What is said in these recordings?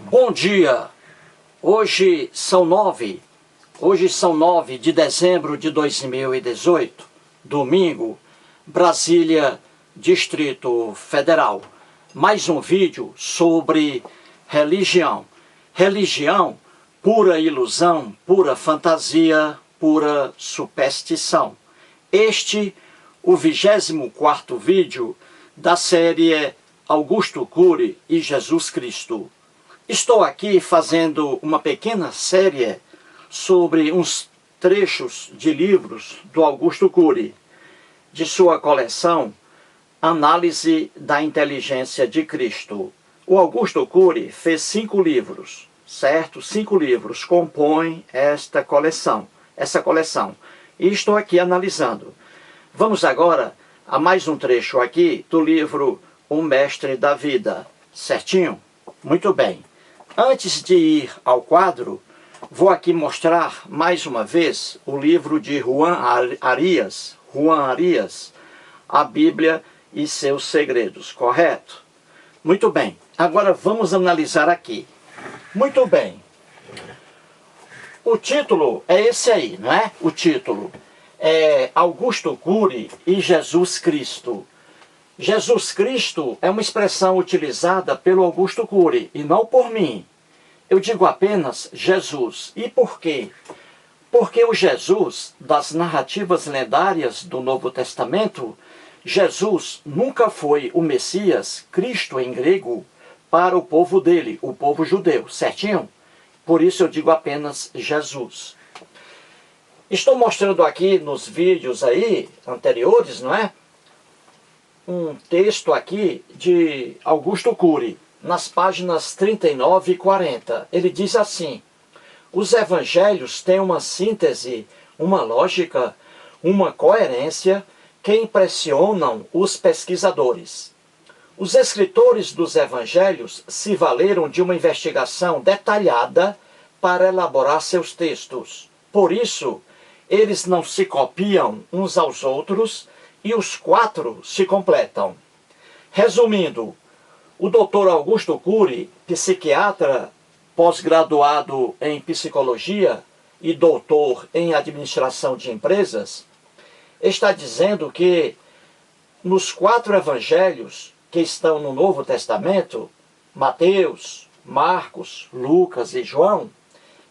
Bom dia! Hoje são 9 de dezembro de 2018, domingo, Brasília, Distrito Federal. Mais um vídeo sobre religião. Religião, pura ilusão, pura fantasia, pura superstição. Este, o 24º vídeo da série Augusto Cury e Jesus Cristo. Estou aqui fazendo uma pequena série sobre uns trechos de livros do Augusto Cury, de sua coleção Análise da Inteligência de Cristo. O Augusto Cury fez 5 livros, certo? 5 livros compõem essa coleção. E estou aqui analisando. Vamos agora a mais um trecho aqui do livro O Mestre da Vida, certinho? Muito bem. Antes de ir ao quadro, vou aqui mostrar mais uma vez o livro de Juan Arias, A Bíblia e seus Segredos, correto? Muito bem, agora vamos analisar aqui. Muito bem, o título é esse aí, não é? O título é Augusto Cury e Jesus Cristo. Jesus Cristo é uma expressão utilizada pelo Augusto Cury e não por mim. Eu digo apenas Jesus. E por quê? Porque o Jesus das narrativas lendárias do Novo Testamento, Jesus nunca foi o Messias, Cristo em grego, para o povo dele, o povo judeu, certinho? Por isso eu digo apenas Jesus. Estou mostrando aqui nos vídeos aí anteriores, não é? Um texto aqui de Augusto Cury, nas páginas 39 e 40. Ele diz assim: os evangelhos têm uma síntese, uma lógica, uma coerência que impressionam os pesquisadores. Os escritores dos evangelhos se valeram de uma investigação detalhada para elaborar seus textos. Por isso, eles não se copiam uns aos outros e os 4 se completam. Resumindo, o Dr. Augusto Cury, psiquiatra, pós-graduado em psicologia e doutor em administração de empresas, está dizendo que nos 4 evangelhos que estão no Novo Testamento, Mateus, Marcos, Lucas e João,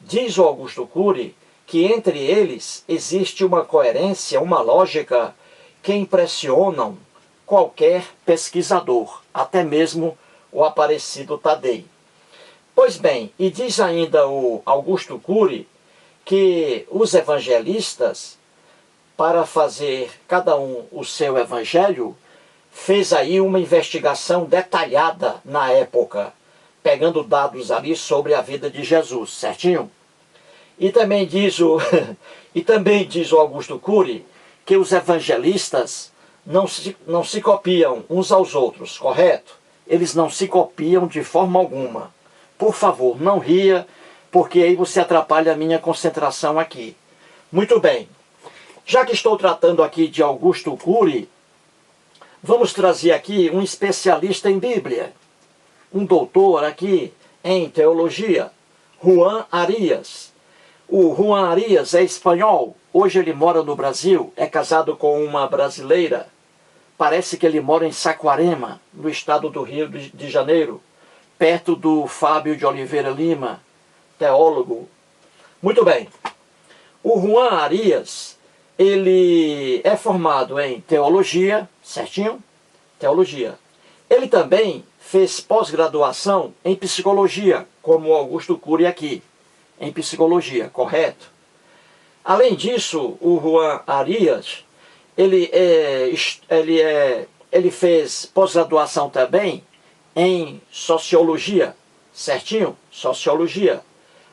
diz o Augusto Cury que entre eles existe uma coerência, uma lógica que impressionam qualquer pesquisador, até mesmo o Aparecido Tadei. Pois bem, e diz ainda o Augusto Cury que os evangelistas, para fazer cada um o seu evangelho, fez aí uma investigação detalhada na época, pegando dados ali sobre a vida de Jesus, certinho? E também diz o Augusto Cury que os evangelistas não se copiam uns aos outros, correto? Eles não se copiam de forma alguma. Por favor, não ria, porque aí você atrapalha a minha concentração aqui. Muito bem. Já que estou tratando aqui de Augusto Cury, vamos trazer aqui um especialista em Bíblia, um doutor aqui em teologia, Juan Arias. O Juan Arias é espanhol, hoje ele mora no Brasil, é casado com uma brasileira. Parece que ele mora em Saquarema, no estado do Rio de Janeiro, perto do Fábio de Oliveira Lima, teólogo. Muito bem. O Juan Arias, ele é formado em teologia, certinho? Teologia. Ele também fez pós-graduação em psicologia, como o Augusto Cury aqui, em psicologia, correto? Além disso, o Juan Arias, ele fez pós-graduação também em sociologia, certinho? Sociologia.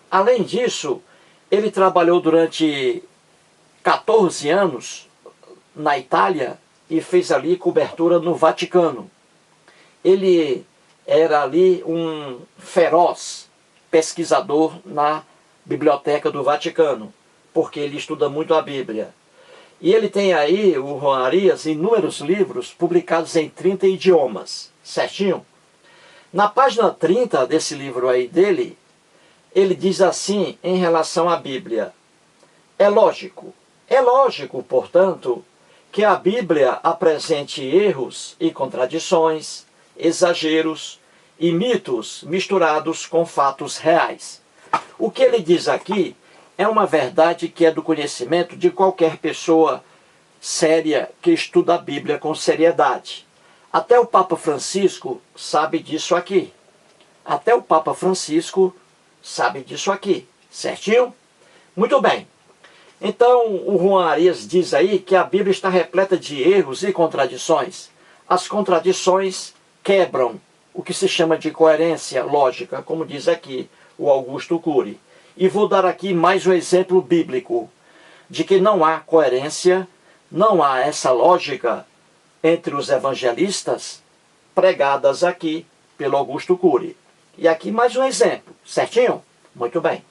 Além disso, ele trabalhou durante 14 anos na Itália e fez ali cobertura no Vaticano. Ele era ali um feroz pesquisador na Biblioteca do Vaticano, porque ele estuda muito a Bíblia. E ele tem aí, o Juan Arias, inúmeros livros publicados em 30 idiomas, certinho? Na página 30 desse livro aí dele, ele diz assim em relação à Bíblia: é lógico, portanto, que a Bíblia apresente erros e contradições, exageros e mitos misturados com fatos reais. O que ele diz aqui é uma verdade que é do conhecimento de qualquer pessoa séria que estuda a Bíblia com seriedade. Até o Papa Francisco sabe disso aqui. Até o Papa Francisco sabe disso aqui, certinho? Muito bem. Então, o Juan Arias diz aí que a Bíblia está repleta de erros e contradições. As contradições quebram o que se chama de coerência lógica, como diz aqui o Augusto Cury. E vou dar aqui mais um exemplo bíblico de que não há coerência, não há essa lógica entre os evangelistas pregadas aqui pelo Augusto Cury. E aqui mais um exemplo, certinho? Muito bem.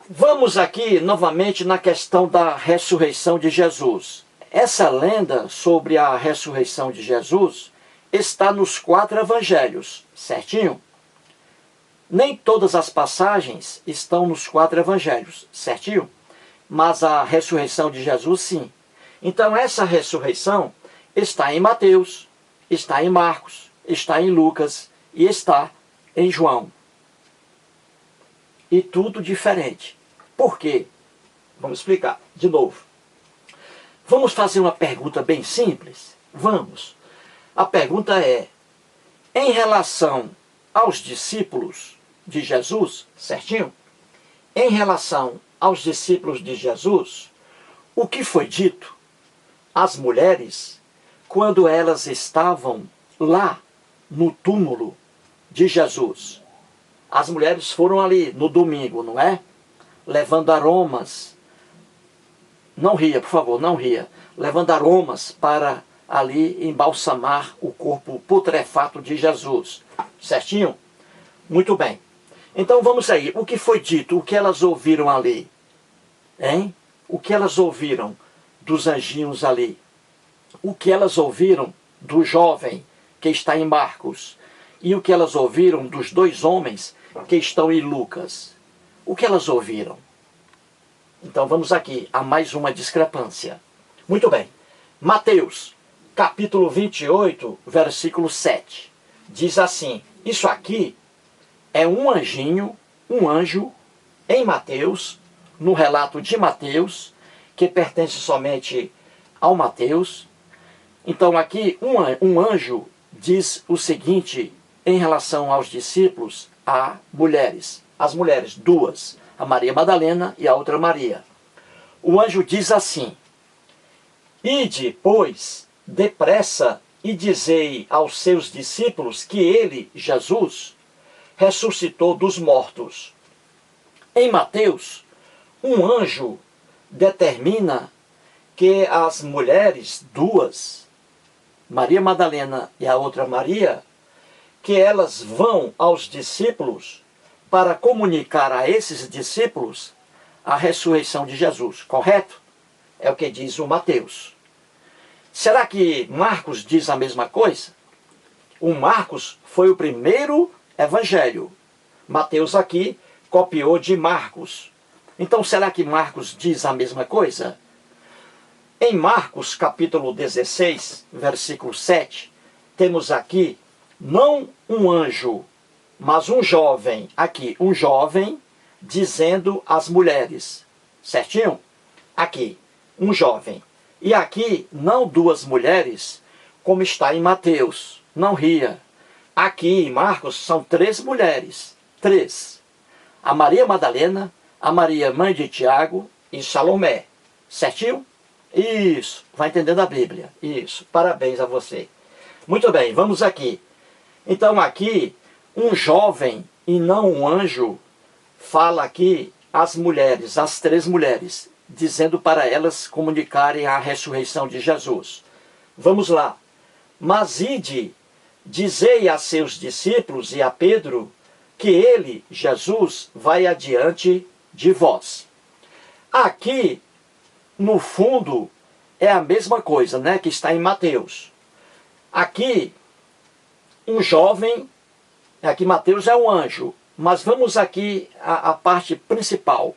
Vamos aqui novamente na questão da ressurreição de Jesus. Essa lenda sobre a ressurreição de Jesus está nos 4 evangelhos, certinho? Nem todas as passagens estão nos 4 evangelhos, certinho? Mas a ressurreição de Jesus, sim. Então essa ressurreição está em Mateus, está em Marcos, está em Lucas e está em João. E tudo diferente. Por quê? Vamos explicar de novo. Vamos fazer uma pergunta bem simples? Vamos. A pergunta é: em relação aos discípulos de Jesus, certinho? Em relação aos discípulos de Jesus, o que foi dito às mulheres quando elas estavam lá no túmulo de Jesus? As mulheres foram ali no domingo, não é? Levando aromas. Não ria, por favor, não ria. Levando aromas para ali embalsamar o corpo putrefato de Jesus. Certinho? Muito bem. Então vamos aí. O que foi dito? O que elas ouviram ali? Hein? O que elas ouviram dos anjinhos ali? O que elas ouviram do jovem que está em Marcos? E o que elas ouviram dos 2 homens que estão em Lucas? O que elas ouviram? Então vamos aqui a mais uma discrepância. Muito bem. Mateus, capítulo 28, versículo 7. Diz assim: isso aqui é um anjinho, um anjo, em Mateus, no relato de Mateus, que pertence somente ao Mateus. Então aqui um anjo diz o seguinte em relação aos discípulos, a mulheres. As mulheres, 2, a Maria Madalena e a outra Maria. O anjo diz assim: ide, pois, depressa e dizei aos seus discípulos que ele, Jesus, ressuscitou dos mortos. Em Mateus, um anjo determina que as mulheres 2, Maria Madalena e a outra Maria, que elas vão aos discípulos para comunicar a esses discípulos a ressurreição de Jesus, correto? É o que diz o Mateus. Será que Marcos diz a mesma coisa? O Marcos foi o primeiro evangelho. Mateus aqui copiou de Marcos. Então será que Marcos diz a mesma coisa? Em Marcos capítulo 16, versículo 7, temos aqui não um anjo, mas um jovem, aqui, um jovem dizendo às mulheres, certinho? Aqui, um jovem. E aqui, não 2 mulheres, como está em Mateus, não ria. Aqui em Marcos são 3 mulheres, 3. A Maria Madalena, a Maria, mãe de Tiago e Salomé, certinho? Isso, vai entendendo a Bíblia, isso, parabéns a você. Muito bem, vamos aqui. Então aqui, um jovem e não um anjo fala aqui às mulheres, às 3 mulheres, dizendo para elas comunicarem a ressurreição de Jesus. Vamos lá. Mas ide, dizei a seus discípulos e a Pedro que ele, Jesus, vai adiante de vós. Aqui, no fundo, é a mesma coisa, né, que está em Mateus. Aqui, um jovem, aqui Mateus é um anjo, mas vamos aqui a parte principal.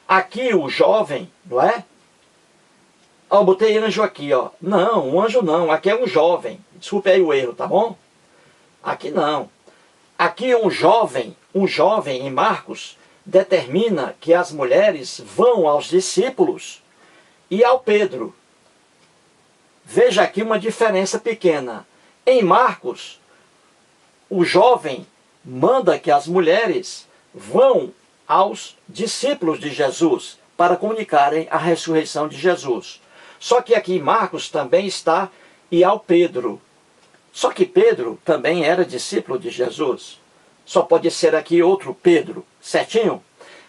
Aqui o jovem, não é? Ó, eu botei anjo aqui, ó. Não, um anjo não, aqui é um jovem. Desculpe aí o erro, tá bom? Aqui não. Aqui um jovem em Marcos, determina que as mulheres vão aos discípulos e ao Pedro. Veja aqui uma diferença pequena. Em Marcos, o jovem manda que as mulheres vão aos discípulos de Jesus para comunicarem a ressurreição de Jesus. Só que aqui em Marcos também está e ao Pedro. Só que Pedro também era discípulo de Jesus. Só pode ser aqui outro Pedro, certinho?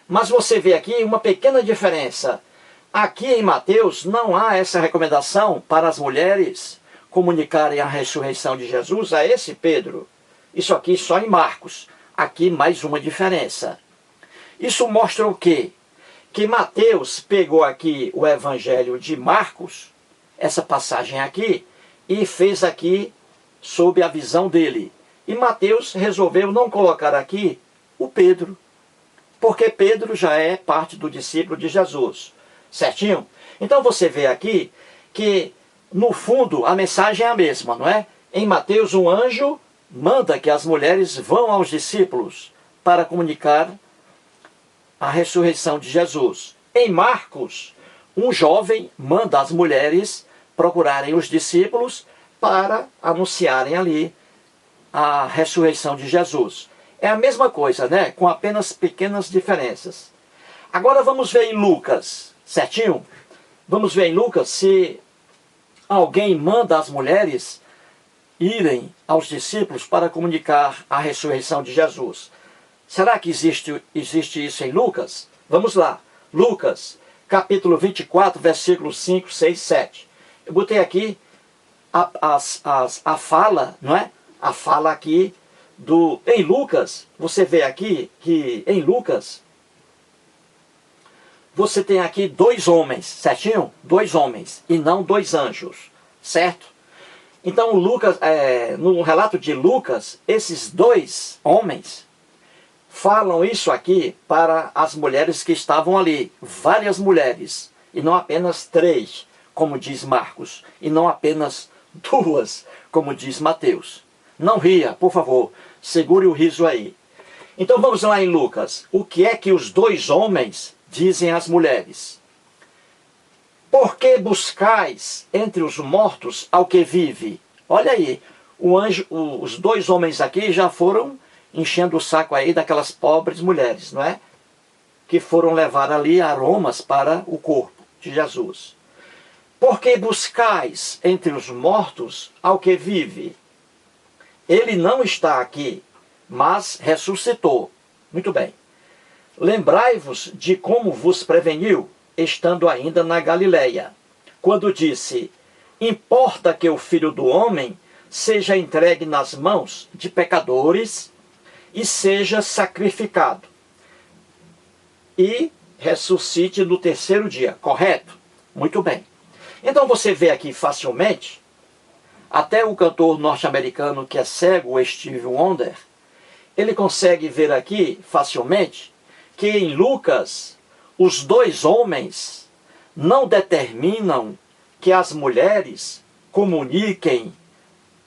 Mas você vê aqui uma pequena diferença. Aqui em Mateus não há essa recomendação para as mulheres comunicarem a ressurreição de Jesus a esse Pedro. Isso aqui só em Marcos. Aqui mais uma diferença. Isso mostra o quê? Que Mateus pegou aqui o evangelho de Marcos, essa passagem aqui, e fez aqui sob a visão dele. E Mateus resolveu não colocar aqui o Pedro, porque Pedro já é parte do discípulo de Jesus. Certinho? Então você vê aqui que, no fundo, a mensagem é a mesma, não é? Em Mateus, um anjo manda que as mulheres vão aos discípulos para comunicar a ressurreição de Jesus. Em Marcos, um jovem manda as mulheres procurarem os discípulos para anunciarem ali a ressurreição de Jesus. É a mesma coisa, né? Com apenas pequenas diferenças. Agora vamos ver em Lucas, certinho? Vamos ver em Lucas se alguém manda as mulheres irem aos discípulos para comunicar a ressurreição de Jesus. Será que existe isso em Lucas? Vamos lá. Lucas, capítulo 24, versículos 5, 6, 7. Eu botei aqui a fala, não é? A fala aqui em Lucas. Você vê aqui que em Lucas você tem aqui 2 homens, certinho? 2 homens e não 2 anjos, certo? Então Lucas, no relato de Lucas, esses 2 homens falam isso aqui para as mulheres que estavam ali. Várias mulheres. E não apenas 3, como diz Marcos. E não apenas 2, como diz Mateus. Não ria, por favor. Segure o riso aí. Então vamos lá em Lucas. O que é que os 2 homens dizem às mulheres? Por que buscais entre os mortos ao que vive? Olha aí. Os 2 homens aqui já foram enchendo o saco aí daquelas pobres mulheres, não é? Que foram levar ali aromas para o corpo de Jesus. Porque buscais entre os mortos ao que vive? Ele não está aqui, mas ressuscitou. Muito bem. Lembrai-vos de como vos preveniu, estando ainda na Galileia, quando disse: importa que o Filho do Homem seja entregue nas mãos de pecadores e seja sacrificado, e ressuscite no 3º dia, correto? Muito bem. Então você vê aqui facilmente, até o cantor norte-americano que é cego, o Stevie Wonder, ele consegue ver aqui facilmente que em Lucas, os 2 homens não determinam que as mulheres comuniquem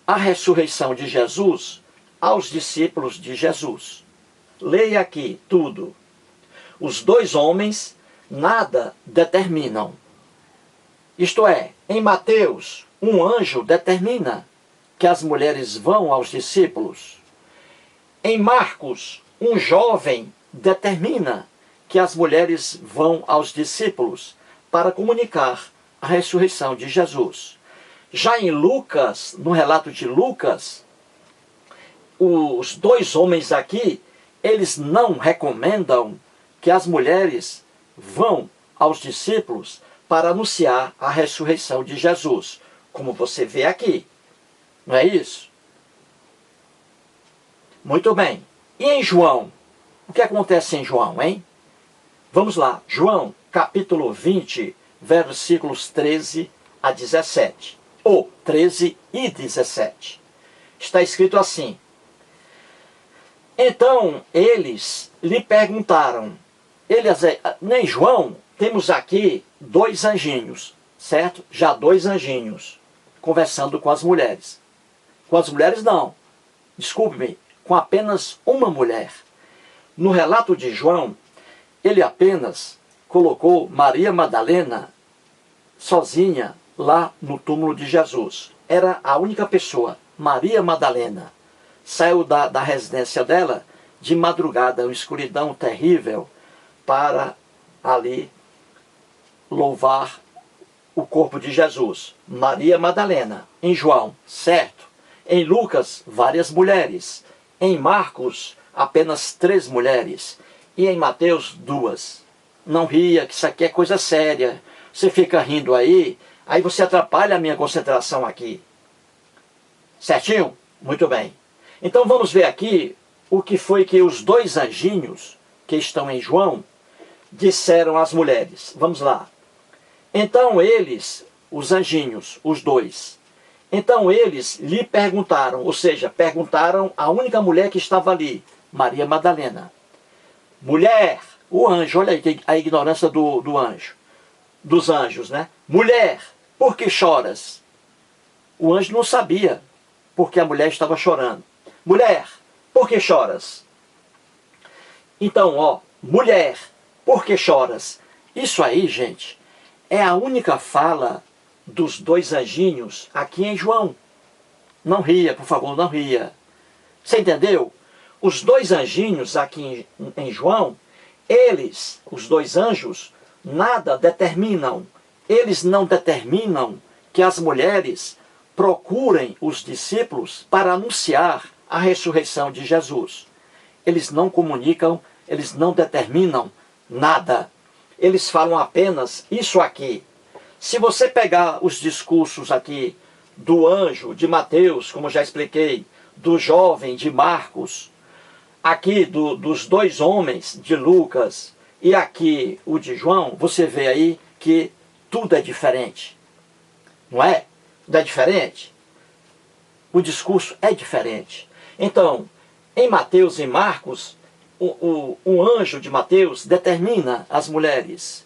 a ressurreição de Jesus aos discípulos de Jesus. Leia aqui tudo. Os 2 homens nada determinam. Isto é, em Mateus, um anjo determina que as mulheres vão aos discípulos. Em Marcos, um jovem determina que as mulheres vão aos discípulos para comunicar a ressurreição de Jesus. Já em Lucas, no relato de Lucas, os 2 homens aqui, eles não recomendam que as mulheres vão aos discípulos para anunciar a ressurreição de Jesus, como você vê aqui. Não é isso? Muito bem. E em João? O que acontece em João, hein? Vamos lá. João, capítulo 20, versículos 13 a 17. Ou 13 e 17. está escrito assim: então eles lhe perguntaram, nem João, temos aqui 2 anjinhos, certo? Já 2 anjinhos conversando com as mulheres. Com as mulheres não, desculpe-me, com apenas uma mulher. No relato de João, ele apenas colocou Maria Madalena sozinha lá no túmulo de Jesus. Era a única pessoa, Maria Madalena. Saiu da residência dela de madrugada, uma escuridão terrível, para ali louvar o corpo de Jesus. Maria Madalena. Em João, certo. Em Lucas, várias mulheres. Em Marcos, apenas 3 mulheres. E em Mateus, 2. Não ria, que isso aqui é coisa séria. Você fica rindo aí você atrapalha a minha concentração aqui. Certinho? Muito bem. Então vamos ver aqui o que foi que os 2 anjinhos que estão em João disseram às mulheres. Vamos lá. Então eles, os anjinhos, os 2, então eles lhe perguntaram, ou seja, perguntaram à única mulher que estava ali, Maria Madalena. Mulher, o anjo, olha aí a ignorância do anjo, dos anjos, né? Mulher, por que choras? O anjo não sabia porque a mulher estava chorando. Mulher, por que choras? Então, mulher, por que choras? Isso aí, gente, é a única fala dos 2 anjinhos aqui em João. Não ria, por favor, não ria. Você entendeu? Os 2 anjinhos aqui em João, eles, os 2 anjos, nada determinam. Eles não determinam que as mulheres procurem os discípulos para anunciar a ressurreição de Jesus. Eles não comunicam, eles não determinam nada. Eles falam apenas isso aqui. Se você pegar os discursos aqui do anjo de Mateus, como já expliquei, do jovem de Marcos, aqui dos 2 homens de Lucas e aqui o de João, você vê aí que tudo é diferente. Não é? Tudo é diferente. O discurso é diferente. Então, em Mateus e Marcos, o anjo de Mateus determina as mulheres.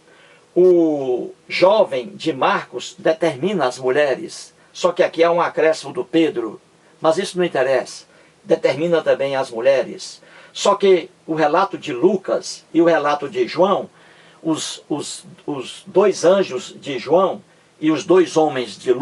O jovem de Marcos determina as mulheres. Só que aqui há um acréscimo do Pedro. Mas isso não interessa. Determina também as mulheres. Só que o relato de Lucas e o relato de João, os 2 anjos de João e os 2 homens de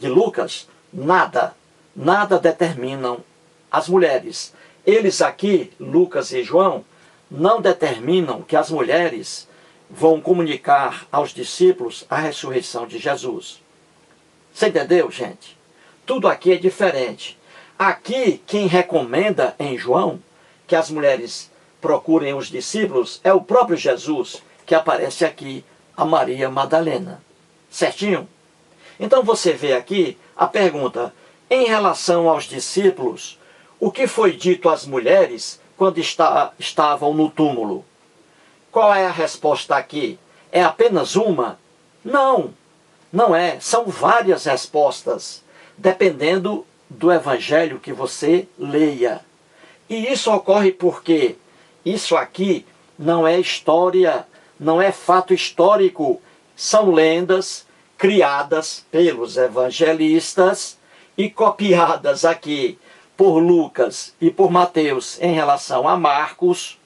Lucas, nada determinam as mulheres. Eles aqui, Lucas e João, não determinam que as mulheres vão comunicar aos discípulos a ressurreição de Jesus. Você entendeu, gente? Tudo aqui é diferente. Aqui, quem recomenda em João que as mulheres procurem os discípulos é o próprio Jesus, que aparece aqui a Maria Madalena. Certinho? Então você vê aqui a pergunta, em relação aos discípulos, o que foi dito às mulheres quando estavam no túmulo? Qual é a resposta aqui? É apenas uma? Não, não é. São várias respostas, dependendo do evangelho que você leia. E isso ocorre porque isso aqui não é história, não é fato histórico. São lendas criadas pelos evangelistas e copiadas aqui por Lucas e por Mateus em relação a Marcos,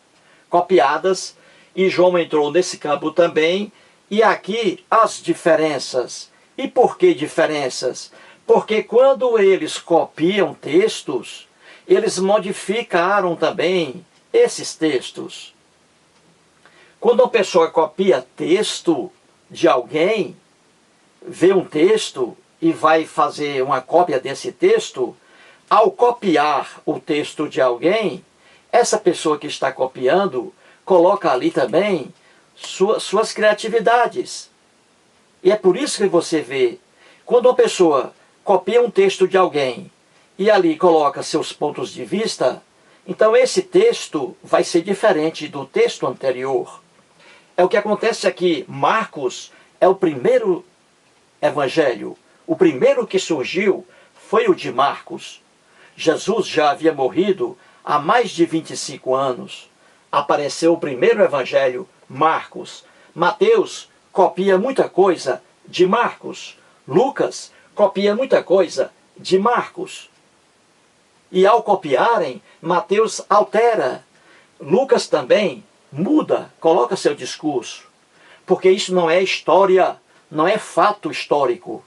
copiadas, e João entrou nesse campo também. E aqui as diferenças. E por que diferenças? Porque quando eles copiam textos, eles modificaram também esses textos. Quando uma pessoa copia texto de alguém, vê um texto e vai fazer uma cópia desse texto, ao copiar o texto de alguém, essa pessoa que está copiando coloca ali também suas criatividades. E é por isso que você vê, quando uma pessoa copia um texto de alguém e ali coloca seus pontos de vista, então esse texto vai ser diferente do texto anterior. É o que acontece aqui. Marcos é o primeiro evangelho. O primeiro que surgiu foi o de Marcos. Jesus já havia morrido há mais de 25 anos. Apareceu o primeiro evangelho, Marcos. Mateus copia muita coisa de Marcos. Lucas copia muita coisa de Marcos. E ao copiarem, Mateus altera. Lucas também muda, coloca seu discurso. Porque isso não é história, não é fato histórico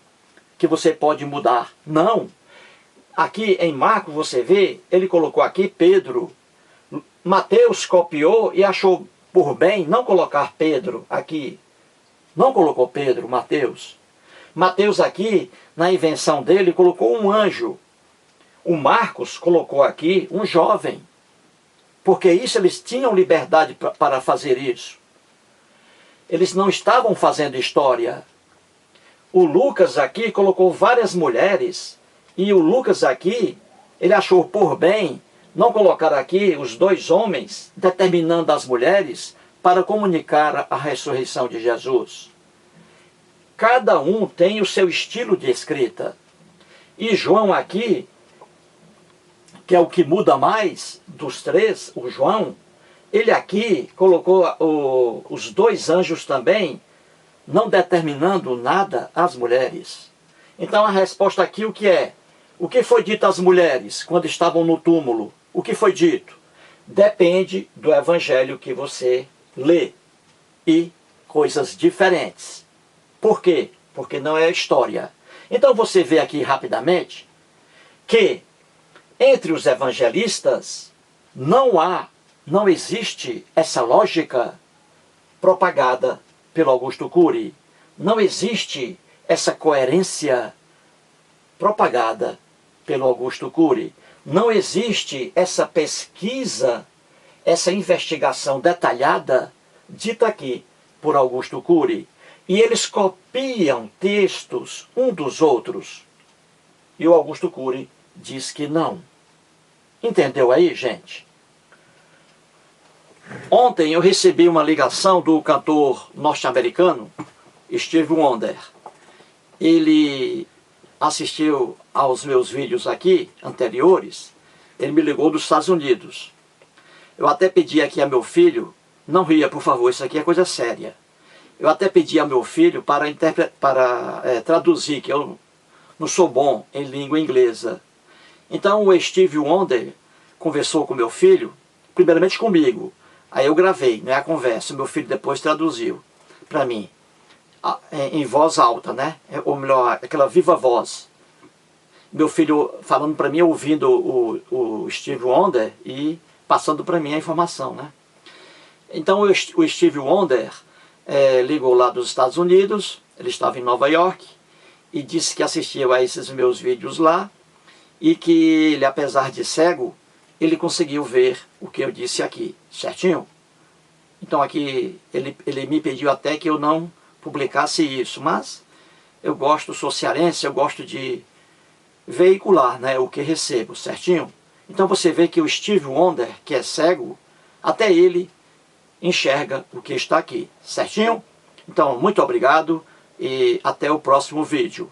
que você pode mudar. Não. Aqui em Marcos você vê, ele colocou aqui Pedro. Mateus copiou e achou por bem não colocar Pedro aqui. Não colocou Pedro, Mateus. Mateus aqui, na invenção dele, colocou um anjo. O Marcos colocou aqui um jovem. Porque isso eles tinham liberdade para fazer isso. Eles não estavam fazendo história. O Lucas aqui colocou várias mulheres. E o Lucas aqui, ele achou por bem não colocar aqui os dois homens, determinando as mulheres, para comunicar a ressurreição de Jesus. Cada um tem o seu estilo de escrita. E João aqui, que é o que muda mais dos três, o João, ele aqui colocou os dois anjos também, não determinando nada às mulheres. Então a resposta aqui o que é? O que foi dito às mulheres quando estavam no túmulo? O que foi dito? Depende do evangelho que você lê. E coisas diferentes. Por quê? Porque não é história. Então você vê aqui rapidamente que entre os evangelistas não existe essa lógica propagada pelo Augusto Cury. Não existe essa coerência propagada pelo Augusto Cury. Não existe essa pesquisa, essa investigação detalhada dita aqui por Augusto Cury. E eles copiam textos um dos outros. E o Augusto Cury diz que não. Entendeu aí, gente? Ontem eu recebi uma ligação do cantor norte-americano Stevie Wonder. Ele assistiu aos meus vídeos aqui, anteriores. Ele me ligou dos Estados Unidos. Eu até pedi aqui a meu filho, não ria, por favor, isso aqui é coisa séria. Eu até pedi a meu filho para traduzir, que eu não sou bom em língua inglesa. Então o Stevie Wonder conversou com meu filho, primeiramente comigo. Aí eu gravei, né, a conversa. Meu filho depois traduziu para mim, em voz alta, né? Ou melhor, aquela viva voz. Meu filho falando para mim, ouvindo o Stevie Wonder e passando para mim a informação, né? Então o Stevie Wonder ligou lá dos Estados Unidos, ele estava em Nova York, e disse que assistiu a esses meus vídeos lá, e que ele, apesar de cego, ele conseguiu ver o que eu disse aqui, certinho? Então aqui ele me pediu até que eu não publicasse isso, mas eu sou cearense, eu gosto de veicular, né, o que recebo, certinho? Então você vê que o Stevie Wonder, que é cego, até ele enxerga o que está aqui, certinho? Então, muito obrigado e até o próximo vídeo.